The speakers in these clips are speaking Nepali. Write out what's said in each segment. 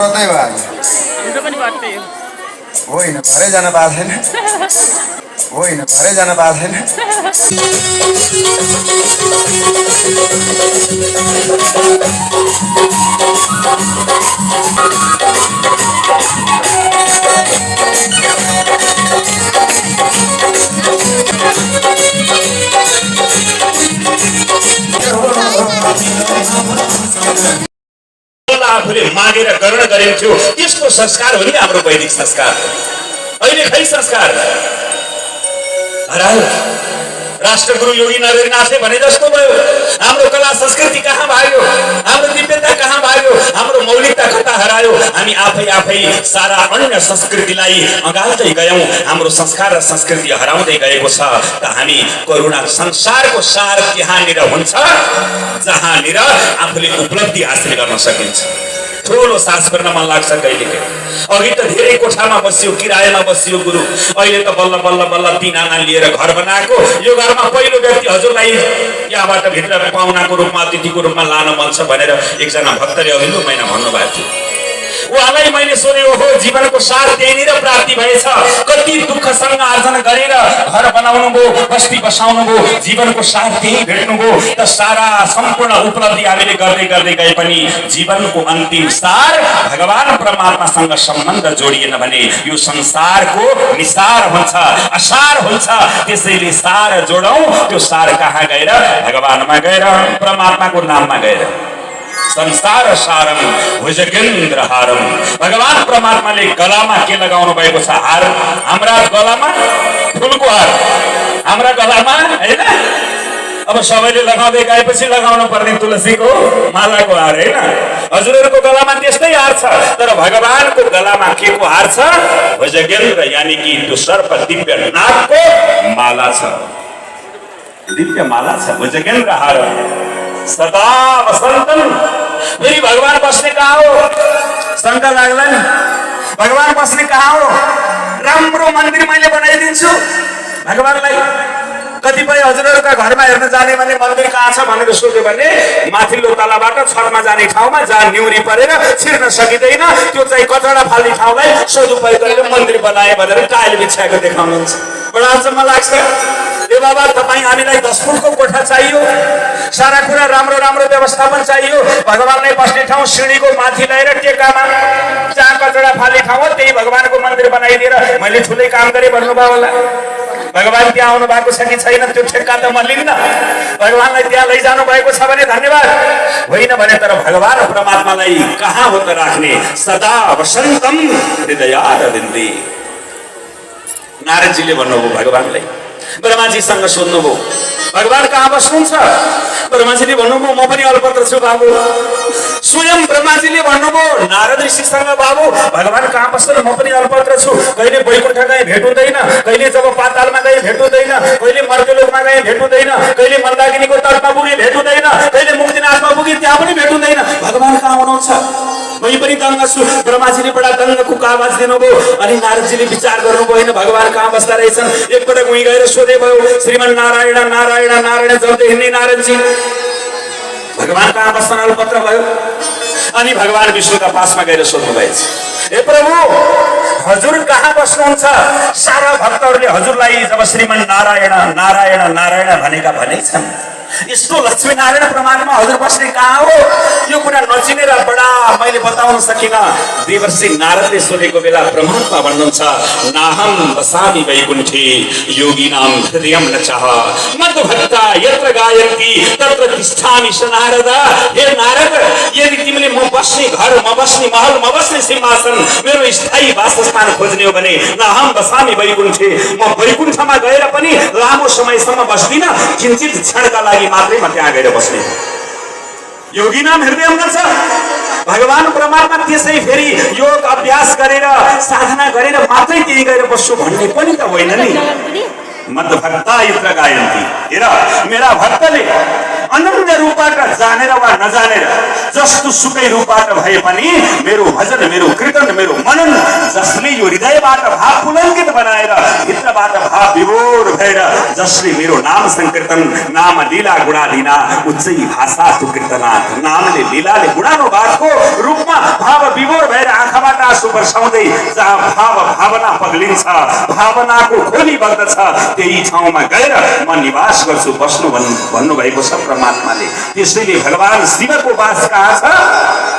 त्यही भयो हिजो पनि घट्दै हो। होइन घरै जान पाएको छैन होइन घरै जान पाएको छैन आफूले मागेर ग्रहण गरिन्थ्यो त्यसको संस्कार हो नि हाम्रो वैदिक संस्कार। अहिले खै संस्कार हरायो। राष्ट्रगुरु योगी नरहरिनाथले भने जस्तो भयो, हाम्रो कला संस्कृति कहाँ भाग्यो, हाम्रो दिव्यता कहाँ भाग्यो, हाम्रो मौलिकता कता हरायो। हामी आफै सारा अन्य संस्कृतिलाई अगाल्दै गयौं, हाम्रो संस्कार र संस्कृति हराउँदै गएको छ। त हामी करुणा संसारको सार त्यहाँनिर हुन्छ जहाँनिर आफूले उपलब्धि हासिल गर्न सकिन्छ। ठुलो सास गर्न मन लाग्छ कहिलेकाहीँ। अघि त धेरै कोठामा बसियो, किरायमा बसियो गुरु, अहिले त बल्ल बल्ल बल्ल 3 आना लिएर घर बनाएको। यो घरमा पहिलो व्यक्ति हजुरलाई यहाँबाट भित्र पाहुनाको रूपमा अतिथिको रूपमा लान मन छ भनेर एकजना भक्तले अघिल्लो महिना भन्नुभएको थियो। उहाँलाई मैले सोधे, ओहो जीवनको सार त्यहीँनिर प्राप्ति भएछ, कति दुःखसँग आर्जन गरेर घर बनाउनु भयो, बस्ती बसाउनु भयो, जीवनको सार त्यही भेट्नु भयो। त सारा सम्पूर्ण उपलब्धि हामीले गर्दै गर्दै गए पनि जीवनको अन्तिम सार भगवान परमात्मासँग सम्बन्ध जोडिएन भने यो संसारको निसार हुन्छ, असार हुन्छ। त्यसैले सार जोडौं, त्यो सार कहाँ गएर? भगवानमा गएर, परमात्माको नाममा गएर। संसार सारम भुजगेन्द्र हारम। भगवान परमात्माले गलामा के लगाउनु भएको छ? हार। हाम्रा गलामा फुलको हार, हाम्रा गलामा हैन। अब सबैले लगाउँदै गएपछि लगाउनु पर्ने तुलसीको मालाको हार हैन। हजुरहरूको गलामा त्यस्तै हार छ, तर भगवानको गलामा के को हार छ? भुजगेन्द्र, यानी कि त्यो सर्प दिव्य नागको माला छ, दिव्य माला छ, भुजगेन्द्र हारम सदा वसंतम। फेरि भगवान बस्ने कहाँ हो? शंका लाग्दैन। भगवान बस्ने कहाँ हो? राम्रो मन्दिर मैले बनाइदिन्छु भगवानलाई। कतिपय हजुरहरूका घरमा हेर्न जाने भने मन्दिर कहाँ छ भनेर सोध्यो भने माथिल्लो तलाबाट छतमा जाने ठाउँमा जहाँ न्युरी परेर छिर्न सकिँदैन, त्यो चाहिँ कचडा फाल्ने ठाउँलाई सदुपयोग गरेर मन्दिर बनाए भनेर टाइल बिछाएको देखाउनुहुन्छ। बडा अचम्म लाग्छ। ए बाबा, तपाईँ हामीलाई 10 फुटको कोठा चाहियो, सारा कुरा राम्रो राम्रो व्यवस्थापन चाहियो, भगवानलाई बस्ने ठाउँ सिँढीको माथि ल्याएर टेकामा जहाँ कचडा फाल्ने ठाउँ हो त्यही भगवानको मन्दिर बनाइदिएर मैले ठुलै काम गरेँ भन्नुभयो होला। भगवान त्यहाँ आउनु भएको छ कि छैन त्यो ठेक्का त म लिन्न। भगवानलाई त्यहाँ लैजानु भएको छ भने धन्यवाद, होइन भने तर भगवान परमात्मालाई कहाँ हो त राख्ने? सदा वसन्तम हृदयारविन्दे। नारदजीले भन्नुभयो भगवानलाई, ब्रह्माजीसँग सोध्नुभयो भगवान कहाँ बस्नुहुन्छ? ब्रह्माजीले भन्नुभयो म पनि अल्पत्र छु बाबु। स्वयं ब्रह्माजीले भन्नुभयो नारद ऋषिसँग, बाबु भगवान कहाँ बस्छन्? म पनि अल्पत्र छु। कहिले वैकुण्ठ गए भेट हुँदैन, कहिले जब पातालमा गए भेट हुँदैन, कहिले मर्त्यलोकमा गए भेट हुँदैन, कहिले मन्दाकिनीको तटमा पुगे भेट हुँदैन, कहिले मुक्तिनाथमा पुगे त्यहाँ पनि भेट हुँदैन। भगवान कहाँ हुनुहुन्छ? मै पनि दङ्ग छु। ब्रह्माजीले बडा दङ्गको आवाज दिनुभयो अनि नारदजीले विचार गर्नुभयो, होइन भगवान कहाँ बस्दा रहेछन्। एकपटक उहीँ गएर सोधे भयो, श्रीमन नारायण नारायण नारायण जप्दै हिँड्ने नारदजी भगवान कहाँ बस्छन्? अल्पत्र भयो। अनि भगवान विष्णुका पासमा गएर सोध्नु भएछ, हे प्रभु हजुर कहाँ बस्नुहुन्छ? सारा भक्तहरूले हजुरलाई जब श्रीमन नारायण नारायण नारायण भनेका भनेछन्, यस्तो लक्ष्मी नारायण परमात्मा हजुर बस्ने कहाँ हो? यो कुरा नचिनेर बडा मैले बताउन सकिनँ। देवर्षि नारदले सोधेको बेला परमात्मा भन्नुहुन्छ, नाहम वसामि वैकुण्ठे योगिनां हृदयं न चाह मद्भक्ता यत्र गायन्ति तत्र तिष्ठामि स नारद। हे नारद, यदि तिमीले म बस्ने घर, म बस्ने महल, म बस्ने सिंहासन, मेरो स्थायी वासस्थान खोज्ने हो भने नाहम वसामि वैकुण्ठे, म वैकुण्ठमा गएर पनि लामो समयसम्म बस्दिन, किञ्चित क्षणका लागि मात्रै म त्यहाँ गएर बस्ने। योगी नाम हृदयम गर्छ। भगवान परमात्मा त्यसै फेरि योग अभ्यास गरेर साधना गरेर मात्रै त्यही गएर बस्छु भन्ने पनि त होइन नि। मद्भक्ता यत्र गायन्ति। हेर मेरा भक्तले अनन्य रूपबाट जानेर वा नजानेर जस्तो सुकै रूपबाट भए पनि मेरो भजन, मेरो कीर्तन, मेरो मनन जसले यो हृदयबाट भाव पुलङ्कित बनाएर भित्रबाट आँखाबाट भाव विभोर भएर जसले मेरो नाम संकीर्तन नाम लीला गुणादिना उच्चै भाषा तु कीर्तनाथ नामले लीलाले गुणानो बातको रूपमा भाव विभोर भएर आँखाबाट आँसु बर्साउँदै जहाँ भाव भावना पग्लिन्छ भावनाको खोली बग्दछ त्यही ठाउँमा गएर म निवास गर्छु बस्नु भन्नुभएको छ परमात्माले। त्यसैले भगवान शिवको वास कहाँ छ?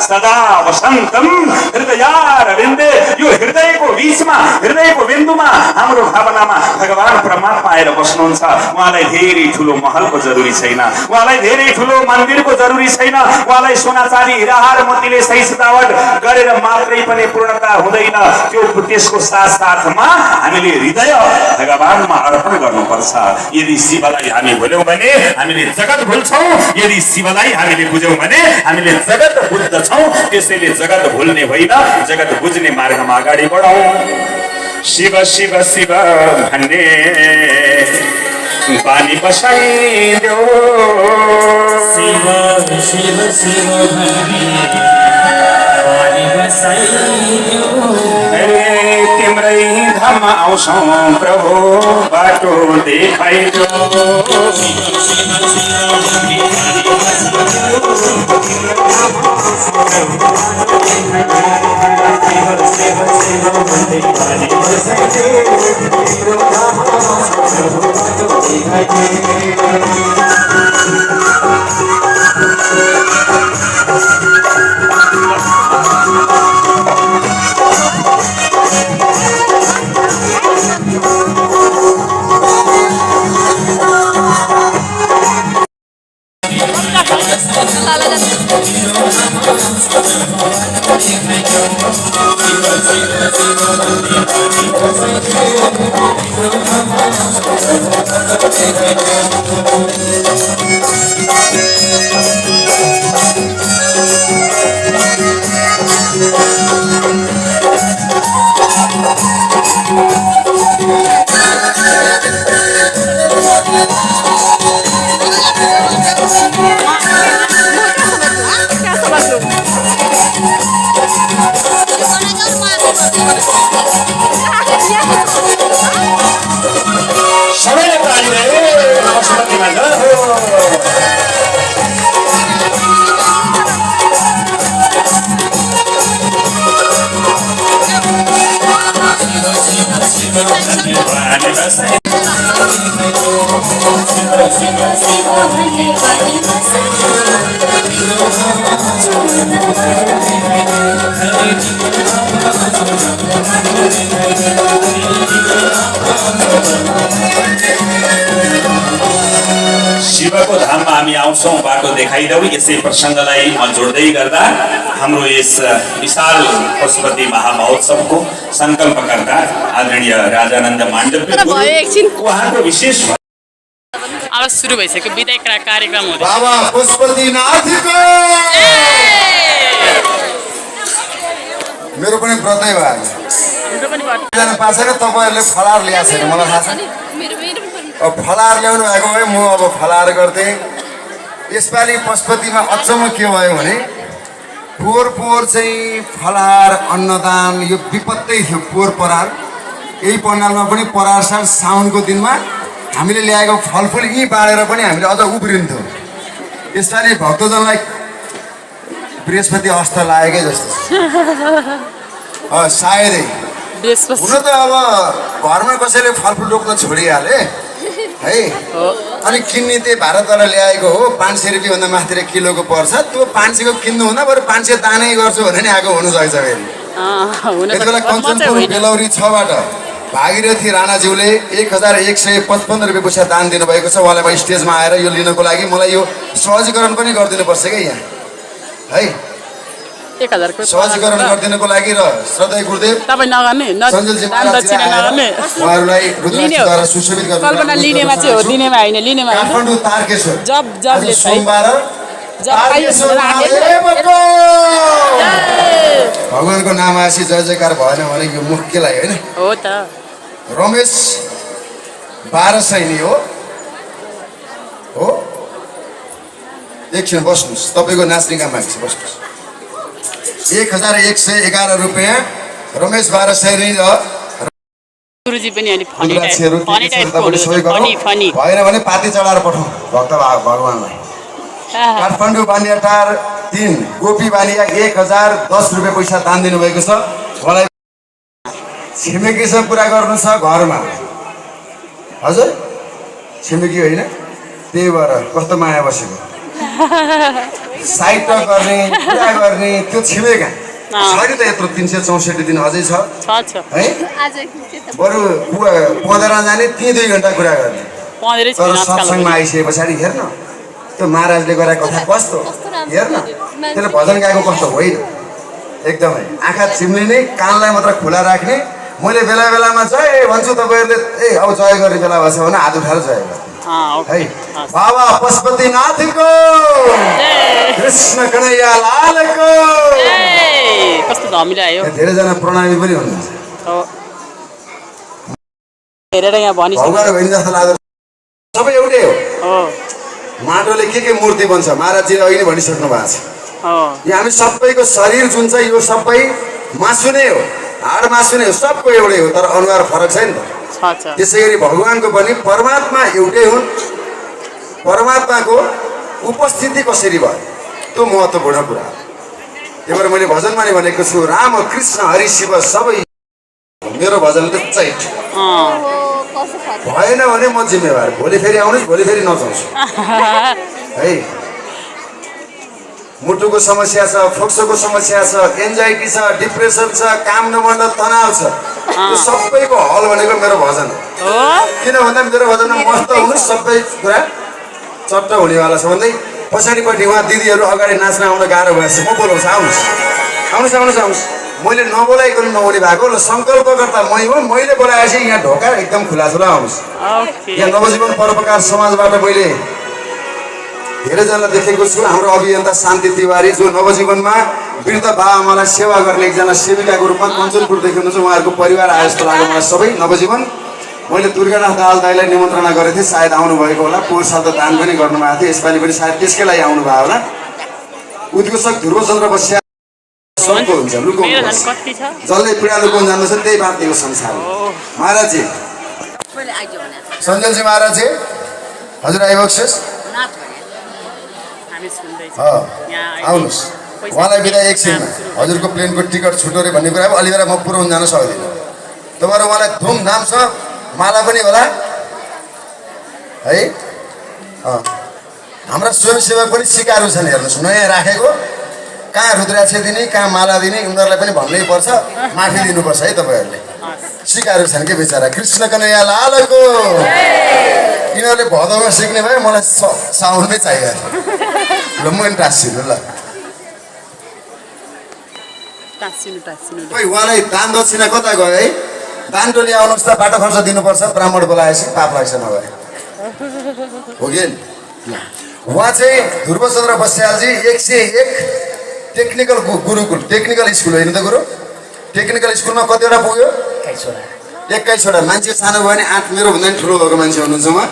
सदा वसन्तम हृदयारविन्दे। यो हृदयको बीचमा हृदयको बिन्दुमा हाम्रो भावनामा भगवान परमात्मा आएर बस्नुहुन्छ। उहाँलाई धेरै ठुलो महलको जरुरी छैन, उहाँलाई धेरै ठुलो मन्दिरको जरुरी छैन, उहाँलाई सोना चाँदी हिराहार मोतीले सही सजावट गरेर मात्रै पनि पूर्णता हुँदैन। त्यो त्यसको साथसाथमा हामीले हृदय भगवानमा अर्पण गर्नुपर्छ। यदि शिवलाई हामी भुल्यौँ भने हामीले जगत भुल्छौँ, यदि शिवलाई हामीले बुझ्यौँ भने हामीले जगत बुझ्दछौँ। त्यसैले जगत भुल्ने होइन, जगत बुझ्ने मार्गमा अगाडि बढौँ। शिव शिव शिव भन्ने बानी बसाइदेऊ, शिव शिव शिव भन्ने बानी बसाइदेऊ। तिम्रै धाम आउँछौँ प्रभु बाटो देखाइदेऊ। सबैले तालिदिए पशुपतिमा गयो। शिवको धाममा हामी आउँछौँ बाटो देखाइदेऊ। यसै प्रसङ्गलाई म जोड्दै गर्दा हाम्रो यस विशाल पशुपति महामहोत्सवको संकल्पकर्ता आदरणीय राजानन्द माण्डव्य उहाँको विशेष अब सुरु भइसक्यो विदाय कार्यक्रम हुँदै। बाबा पशुपतिनाथको मेरो पनि व्रतै भयो। मेरो पनि भयो। जान पाएको छैन, तपाईँहरूले फलार ल्याएको छैन मलाई थाहा छ। अब फलार ल्याउनु भएको भए म अब फलार गर्थेँ। यसपालि पशुपतिमा अचम्म के भयो भने पोहोर चाहिँ फलार अन्नदान यो विपत्तै थियो। पोहोर परार यही पन्डालमा पनि परार साल साउनको दिनमा हामीले ल्याएको फलफुल यहीँ बाँडेर पनि हामीले अझ उब्रिन्थ्यौँ। यसपालि भक्तजनलाई बृहस्पति हस्त लागेकै जस्तो सायदै हुन त अब घरमा कसैले फलफुल रोप्न छोडिहाले है। अनि किन्ने त्यही भारतबाट ल्याएको हो 500 रुपियाँभन्दा माथि किलोको पर्छ। त्यो 500को किन्नु हुँदा बरु 500 दानै गर्छु भने नि आएको हुनसक्छ। फेरि यति बेला कञ्चनपुर बेलौरी 6बाट भागीरथी राणाज्यूले 1155 रुपियाँ पैसा दान दिनुभएको छ। उहाँलाई म स्टेजमा आएर यो लिनको लागि मलाई यो सहजीकरण पनि गरिदिनुपर्छ क्या यहाँ है। 1000 को सहजीकरण गरिदिनको लागि र श्रद्धेय गुरुदेव तपाईँ नगर्ने सञ्जलजी दान दक्षिणा नगर्ने उहाँहरूलाई रुद्राक्षद्वारा सुशोभित गर्नु। कल्पना लिनेमा चाहिँ हो, दिनेमा होइन, लिनेमा होइन। काठमाडौँ तारकेश्वर जबले सोमबार भगवानको नाम आएपछि जय जयकार भएन भने यो मुख के लाग्यो होइन हो त। रमेश 12 सैनी हो एकछिन बस्नुहोस्। तपाईँको नाच्ने काम आएको छ, बस्नुहोस्। 1111 रुपियाँ रमेश 12 सैनी र गुरुजी पनि अलिक फनी रुद्राक्षहरू टाइप फनी के के छ टाइपको तपाईँले सबै हुनुहुन्छ गरौँ। फनी फनी भएन भने पाती चढाएर पठाउँ भक्त भगवान्लाई। काठमाडौँ बानिया टार 3 गोपी बानिया 1010 रुपियाँ पैसा दान दिनुभएको छ। मलाई छिमेकीसँग कुरा गर्नु छ घरमा। हजुर छिमेकी होइन त्यही भएर कस्तो माया बसेको साइट गर्ने कुरा गर्ने त्यो छिमेका छैन त यत्रो 364 दिन अझै छ छ है। बरु पँधेर जाने त्यही 2 घन्टा कुरा गर्ने। पँधेरै तर छैन आजकल सत्सङ्गमा आइसके पछाडि हेर्न त्यो महाराजले गरेको कथा कस्तो हेर्न त्यसले भजन गाएको कस्तो होइन एकदमै आँखा चिम्लिने कानलाई मात्र खुला राख्ने। मैले बेला बेलामा जय भन्छु तपाईँहरूले अब जय गर्ने बेला भएछ भने हात उठाएर जय गर्ने है। बाबा पशुपतिनाथको कृष्ण कन्हैया लालको। कस्तो धमिलो आयो धेरैजना प्रणामी पनि हुनुहुन्छ हेरेर यहाँ भनिसक्यो भगवान् बहिनी जस्तो लाग्दो सबै एउटै हो। माटोले के मूर्ति बन्छ महाराजजीले अहिले भनिसक्नु भएको छ। यहाँ हामी सबैको शरीर जुन छ यो सबै मासु नै हो हाड मासु नै हो सबको एउटै हो तर अनुहार फरक छ नि त। त्यसै गरी भगवान्को पनि परमात्मा एउटै हुन्। परमात्माको उपस्थिति कसरी भयो त्यो महत्त्वपूर्ण कुरा हो। त्यही भएर मैले भजनमा नै भनेको छु राम कृष्ण हरि शिव सबै मेरो भजनले त चैट भएन भने म जिम्मेवार। भोलि फेरि आउनुहोस् भोलि फेरि नचाउँछु है। मुटुको समस्या छ फोक्सोको समस्या छ एन्जाइटी छ डिप्रेसन छ काम नबढ्न तनाव छ यो सबैको हल भनेको मेरो भजन हो। किन भन्दा मेरो भजनमा मस्त हुनुहोस् सबै कुरा चट्ट हुनेवाला छ भन्दै पछाडिपट्टि उहाँ दिदीहरू अगाडि नाच्न आउन गाह्रो भएछ म बोलाउँछु आउनुहोस् आउनुहोस् आउनुहोस् आउनुहोस्। मैले नबोलाइकन नहुने भएको ल सङ्कल्पकर्ता मै हो मैले बोलाएपछि यहाँ ढोका एकदम खुला छ ल आउनुहोस्। यहाँ नवजीवन परोपकार समाजबाट मैले धेरैजना देखेको छु। हाम्रो अभियन्ता शान्ति तिवारी जो नवजीवनमा वृद्ध बाबाआमालाई सेवा गर्ने एकजना सेविकाको रूपमा कञ्चनपुरदेखि हुनुहुन्छ उहाँहरूको परिवार आए जस्तो लाग्यो मलाई सबै नवजीवन। मैले दुर्गानाथ दाहाल दाईलाई निमन्त्रणा गरेको थिएँ सायद आउनुभएको होला पोहोर साल त दान पनि गर्नुभएको थियो यसपालि पनि सायद त्यसकै लागि आउनुभयो होला। उद्घोषक ध्रुवचन्द्र बस्या सबको हुन्छ लुको जसले पीडा लुकाउन जान्दछ त्यही बाँच्नेको संसार हो। महाराजजी सञ्जलजी महाराजजी हजुर आइबक्सेस आउनुहोस् उहाँलाई बिदा एकछिनमा हजुरको प्लेनको टिकट छुट्यो अरे भन्ने कुरा अलि बेला म पुऱ्याउनु जान सक्दिनँ। तपाईँहरू उहाँलाई धुमधाम छ माला पनि होला है। हाम्रा स्वयंसेवक पनि सिकारु छन् हेर्नुहोस् नयाँ राखेको कहाँ रुद्राक्ष दिने कहाँ माला दिने उनीहरूलाई पनि भन्नै पर्छ माफी दिनुपर्छ है तपाईँहरूले सिकारु छन् के बेचारा कृष्ण कन्हैया लालको। यिनीहरूले भदौमा सिक्ने भए मलाई साउन्डमै चाहियो ल म पनि टाँसिनु ल खोइ उहाँलाई दान दक्षिणा कता गयो है दान टोली आउनुहोस् त बाटो खर्च दिनुपर्छ ब्राह्मण बोलाएपछि पाप लाग्छ नभए हो कि उहाँ चाहिँ ध्रुवचन्द्र बस्यालजी 101 टेक्निकल गुरुकुल टेक्निकल स्कुल होइन त गुरु टेक्निकल स्कुलमा कतिवटा पुग्यो 21वटा मान्छे सानो भयो भने 8 मेरो भन्दा पनि ठुलो भएको मान्छे हुनुहुन्छ उहाँ।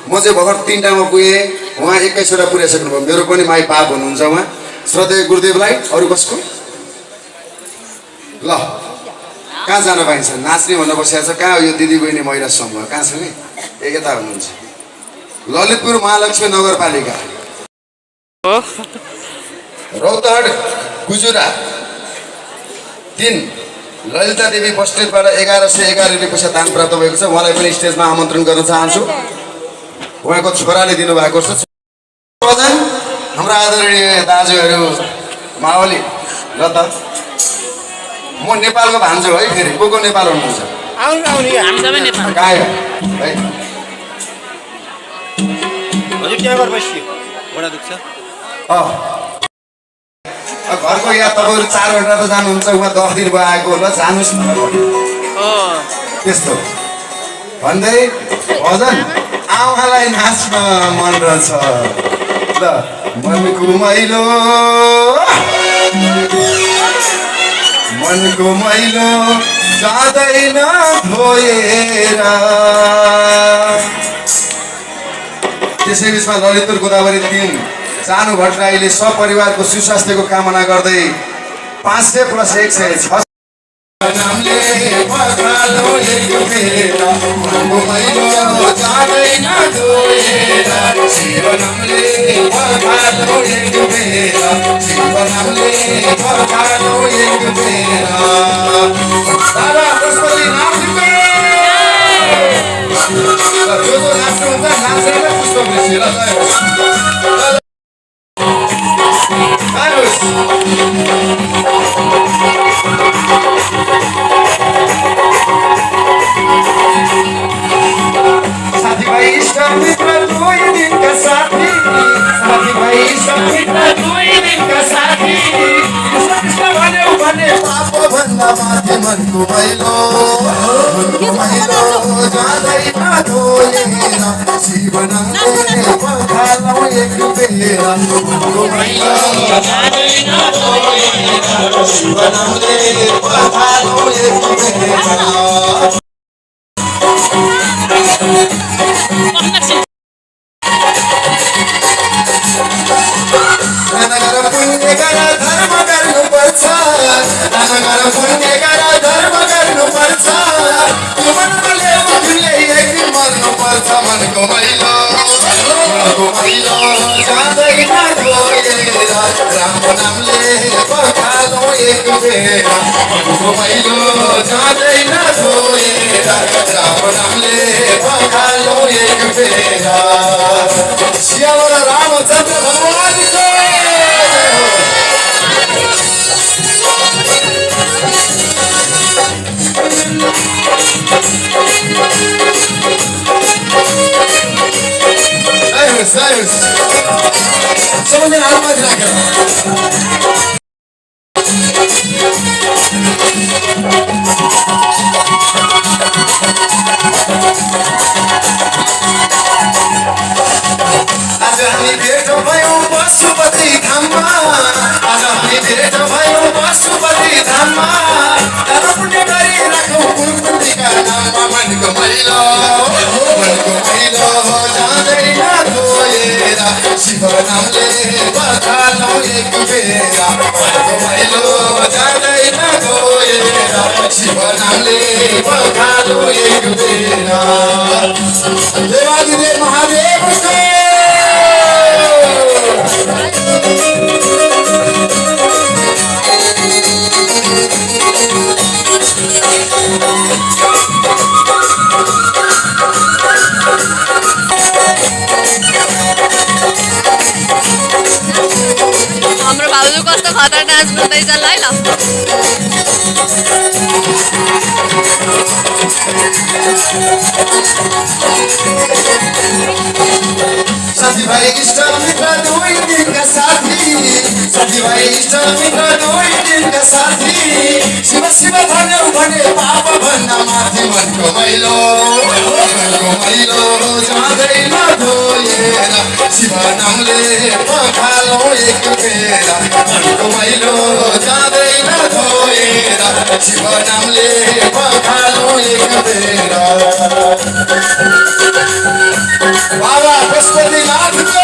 म चाहिँ भर्खर 3टामा पुगेँ उहाँ 21वटा पुर्याइसक्नु भयो मेरो पनि माई पाप हुनुहुन्छ उहाँ। श्रद्धेय गुरुदेवलाई अरू कसको ल कहाँ जान पाइन्छ नाच्ने भन्न बसिरहेको छ कहाँ यो दिदी बहिनी महिला समूह कहाँ छ नि एकता हुनुहुन्छ। ललितपुर महालक्ष्मी नगरपालिका रौतहट गुजुरा 3 ललिता देवी बस्टेटबाट 1111 रुपियाँ पैसा दान प्राप्त भएको छ। उहाँलाई पनि स्टेजमा आमन्त्रण गर्न चाहन्छु। उहाँको छोराले दिनुभएको छ हाम्रा आदरणीय दाजुहरू माओली ल त म नेपालको भान्छु है फेरि को नेपाल हुनुहुन्छ घरको यहाँ तपाईँहरू 4 घन्टा त जानुहुन्छ उहाँ 10 दिन भयो आएको ल जानुहोस् न त्यस्तो भन्दै भजन आमालाई नाच्न मन रहेछ ल मनको मैलो जाँदैन धोएर। त्यसै बिचमा ललितपुर गोदावरी 3 सानो भट्टराईले सपरिवारको सुस्वास्थ्यको कामना गर्दै 500 + 100 नामले पखालो एक बेला मनको मैलो जाँदैन धोएला शिव नामले पखालो एक बेला शिव नामले पखालो एक बेला दादा पशुपति नामले जो नाच्नुहुन्छ नाचेर पुष्प मिसेर साथीभाइ इष्ट मित्र दुई दिनका साथी साथीभाइ इष्ट मित्र दुई दिनका साथी कृष्ण भन्यो भने पाप भन्दा माथि मनको मैलो जाँदैन धोएन शिव नामले पखालौ एक बेला मनको मैलो जाँदैन धोएन शिव नामले पखालौ एक बेला पुण्य गर धर्म गर्नुपर्छ पुण्य गर धर्म गर्नुपर्छ यो मनले एक दिन मर्नुपर्छ मनको मैलो जाँदैन धोएर राम नामले पखालौ एक बेला मनको मैलो जाँदैन धोएर राम नामले पखालौ एक बेला श्यामल रामचन्द्र भगवानको सबैजना हातमाथि राखेर आज हामी भेट भयौँ पशुपति धाममा आज हामी भेट भयौँ पशुपति धाममा पुण्य गरिराखौँ कुलकुन्तीका नाममा मनको मैलो जाँदैन धोएर शिव नामले पखालौ एक बेला मनको मैलो जाँदैन धोएर शिव नामले पखालौ एक बेला देवादिदेव महादेवको हाम्रो भाउजू कस्तो खतरा डान्स गर्दैछ ल है ल साथीभाइ इष्ट मित्र दुई दिनका साथी साथीभाइ इष्ट मित्र दुई दिनका साथी शिव शिव भन्यो भने पाप भन्दा माथि मनको मैलो जाँदैन धोएर शिव नामले पखालौ एक बेला मनको मैलो जाँदैन धोएर शिव नामले पखालौ एक बेला बाबा पशुपतिनाथको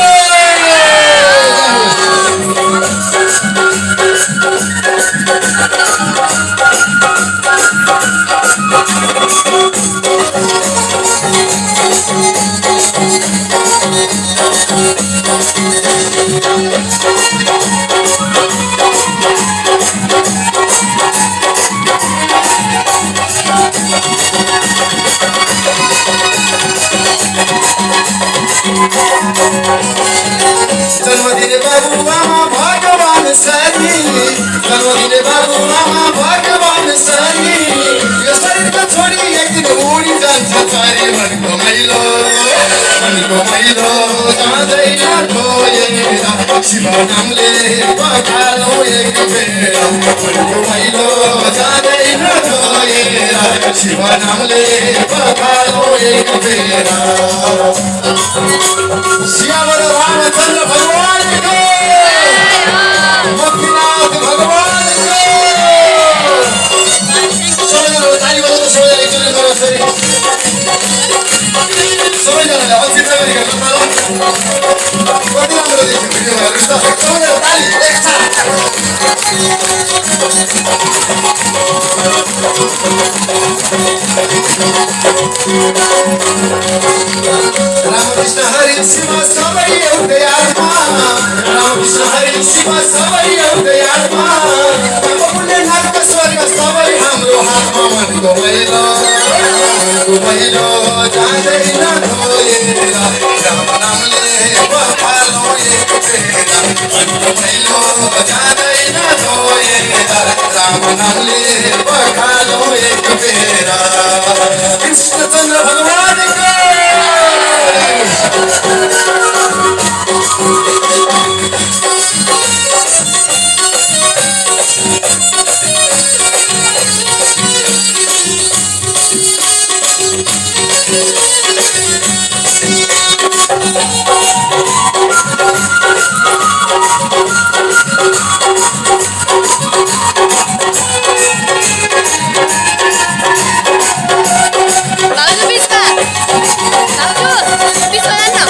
जन्मदिने बाबुआमा भगवान सरी जन्मदिने बाबुआमा भगवान सरी यो शरीरको छोडी एक दिन उडी जान्छ चरी मनको मैलो जाँदैन धोएर शिव नामले पखालौ एक बेला मनको मैलो जाँदैन धोएर शिव नामले पखालौ एक बेला श्यामल रामचन्द्र भगवानको मुक्तिनाथ भगवानको सबैजना ताली बजाउनु सबैजना एकचोटि गर्नुहोस् सबैजनाले अझै कति राम्रो देखियो भिडियोमा हेर्नुहोस् त सबैजना ताली एकसाथ रामकृष्ण हरि शिव सबै एउटै आत्मा रामकृष्ण हरि शिव सबै एउटै आत्मा पुण्यनाथको स्वर्ग सबै हाम्रो हातमा मनको मैलो जाँदैन धोएर राम नामले पखालो एक फेरा मनको मैलो जाँदैन धोएर राम नामले पखालो एक फेरा कृष्णचन्द्र भगवानको भाउजू बिचमा भाउजू बिचमा जान्न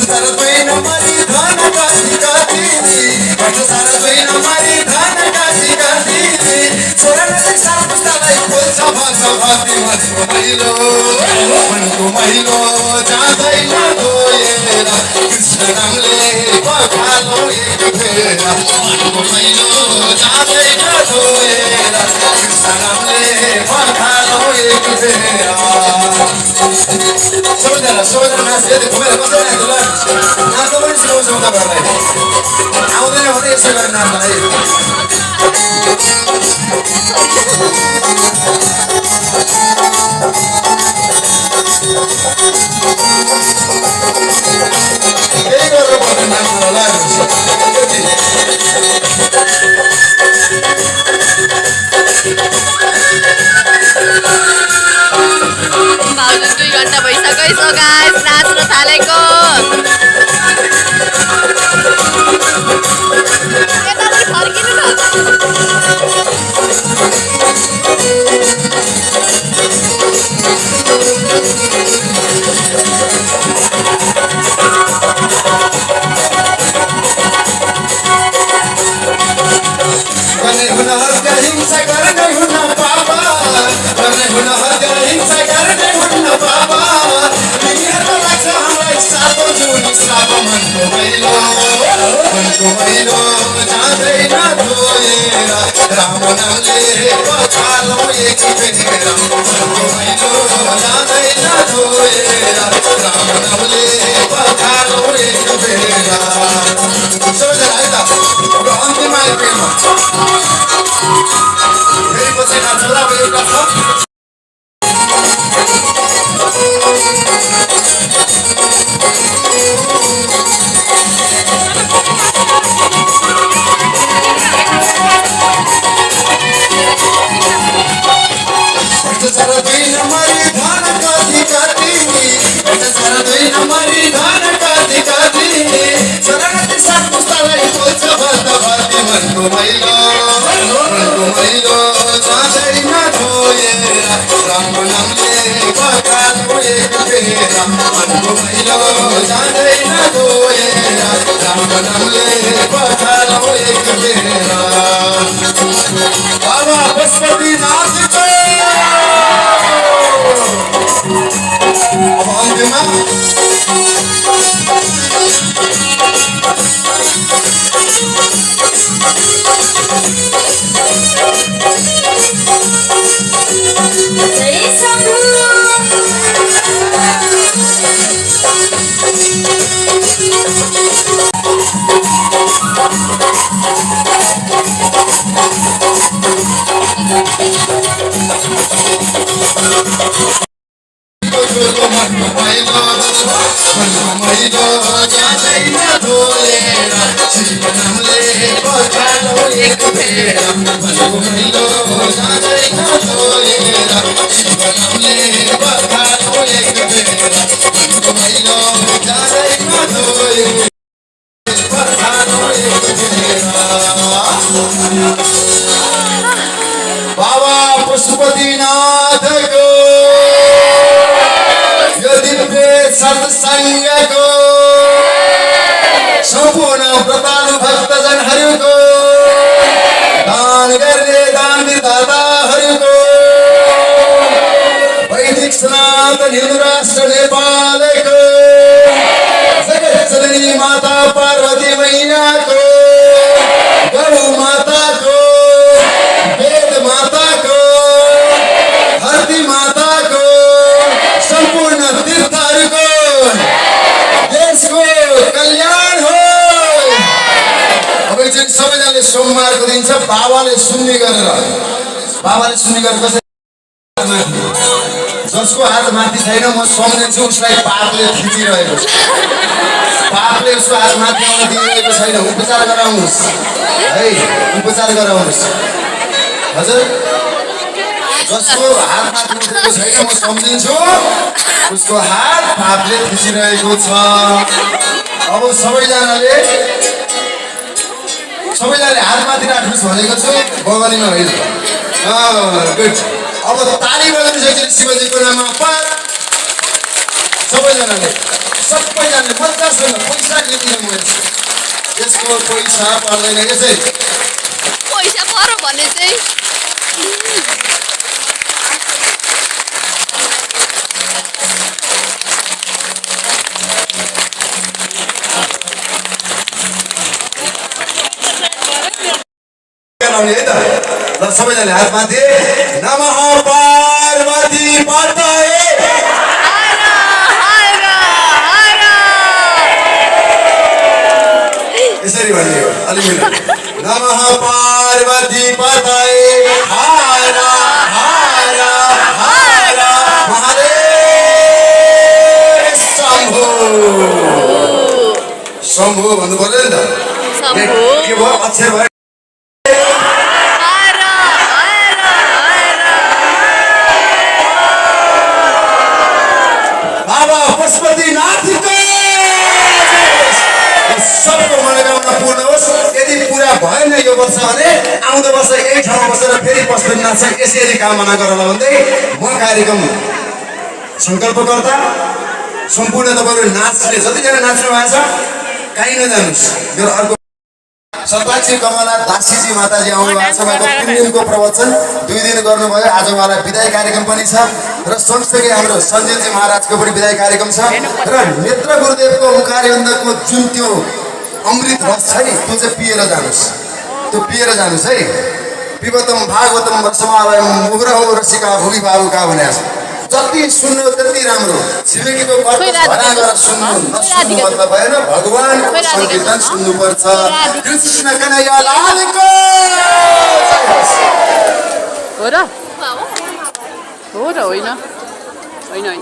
सारा दुई नम्बरी धन काशी काशी सारा दुई नम्बरी धन काशी काशी छोरा नदी सारा पुस्तालाई खोल्छ भन्छ भक्ति मनको मैलो जाँदैन धोएर कृष्ण नामले पखालो एक फेरा मनको मैलो जाँदैन धोएर कृष्ण नामले पखालो एक फेरा सबैजना नाच्दै घुमेर कसरी नाच्नु ल नाच्नु पनि सिकाउँछौँ तपाईँहरूलाई आउँदैन भने यसो गरेर नाच्नु है केही गरेर पर्दैन नाच्नु होला भाउजू 2 घन्टा भइसक्यो गाइस नाच्न थालेको यतापट्टि फर्किनु न गर्ने हुन हत्या हिंसा गर्ने हुन पापा गर्ने हुन हत्या हिंसा गर्ने हुन पापा तिमीहरूको लाग्छ हामीलाई सातो जुनी श्राप मनको मैलो जाँदैन धोएर राम नामले पखालो एक फेरा मनको मैलो जाँदैन धोएर राम नामले पखालो एक फेरा सबैजना है त अब अन्तिम आइपुग्यौँ फेरि पछि नाच्छ ल अब एउटा छ सारा दुई नम्बरी धन काती काती सारा दुई नम्बरी धन काती काती शरणती सात पुस्तालाई खोल्छ भक्त भक्ति मनको मैलो जाँदैन धोएर राम नामले पखालो एक फेरा मनको मैलो जाँदैन धोएर राम नामले पखालो एक फेरा बाबा पशुपतिनाथ अब अन्त्यमा मैलो जाँदैन धोएर शिव नामले पखालो एक फेरा मनको मैलो जाँदैन धोएर शिव नामले पखालो एक फेरा मनको मैलो जाँदैन धोएर पखालो एक फेरा बाबा पशुपतिनाथको यो दिव्य सत्सङ्गको सम्पूर्ण व्रतालु भक्तजनहरूको दान गर्ने दान विधाताहरूको वैदिक सनातन हिन्दू राष्ट्र नेपालको जगतजननी माता पार्वती मैयाको गौ माताको वेद माताको धरती माताको सम्पूर्ण तीर्थहरूको देशको कल्याण हो। अब चाहिँ सबैजनाले सोमबारको दिन छ बाबाले सुन्ने गरेर कसरी जसको हात माथि छैन म सम्झिन्छु उसलाई पापले खिचिरहेको छ, पापले उसको हात माथि आउन दिइरहेको छैन। उपचार गराउनुहोस् है, उपचार गराउनुहोस् हजुर। जसको हात माथि उठेको छैन म सम्झिन्छु उसको हात पापले खिचिरहेको छ। अब सबैजनाले हात माथि राख्नुहोस् भनेको छु, बगलीमा होइन। गुड। अब ताली बजाउनु सक्छ शिवजीको नाममा पार। सबैजनाले मजासँग पैसा दिनु म यसको पैसा पर्दैन यसै पैसा पर्यो भने चाहिँ है त। ल सबैजनाले हात माथि नमः पार्वती माताए यसरी भन्ने हो अलि मिल्यो। नमः पार्वती माताए हर हर हर महादेव शम्भो शम्भो भन्नु पर्यो नि त। के भयो अक्षर भयो सबको मनोकामना पूर्ण होस्। यदि पुरा भएन यो वर्ष भने आउँदो वर्ष यही ठाउँमा बसेर फेरि पशुपति नाथ यसरी कामना गरला भन्दै म कार्यक्रम सङ्कल्पकर्ता सम्पूर्ण तपाईँहरू नाच्ने जतिजना नाच्नु भएको छ काहीँ नजानुहोस्। मेरो अर्को सताक्षी कमला दासीजी माताजी आउनु भएको छ। उहाँको 3 दिनको प्रवचन 2 दिन गर्नुभयो। आज उहाँलाई विदाई कार्यक्रम पनि छ र सँगसँगै हाम्रो सञ्जीवजी महाराजको पनि विदाई कार्यक्रम छ र नेत्र गुरुदेवको मुखारविन्दको जुन त्यो अमृत रस छ नि त्यो चाहिँ पिएर जानुहोस् है। पिबतम भागवतम रसमालयम मुग्रहो रसिका भूमि बाबुका भनेको छ। जति सुन्नु त्यति राम्रो। छिमेकीको कर्कश भरा गरेर सुन्नु नसुन्नु मतलब भएन। भगवानको संकीर्तन सुन्नुपर्छ। कृष्ण कन्हैया लालको हो र होइन होइन होइन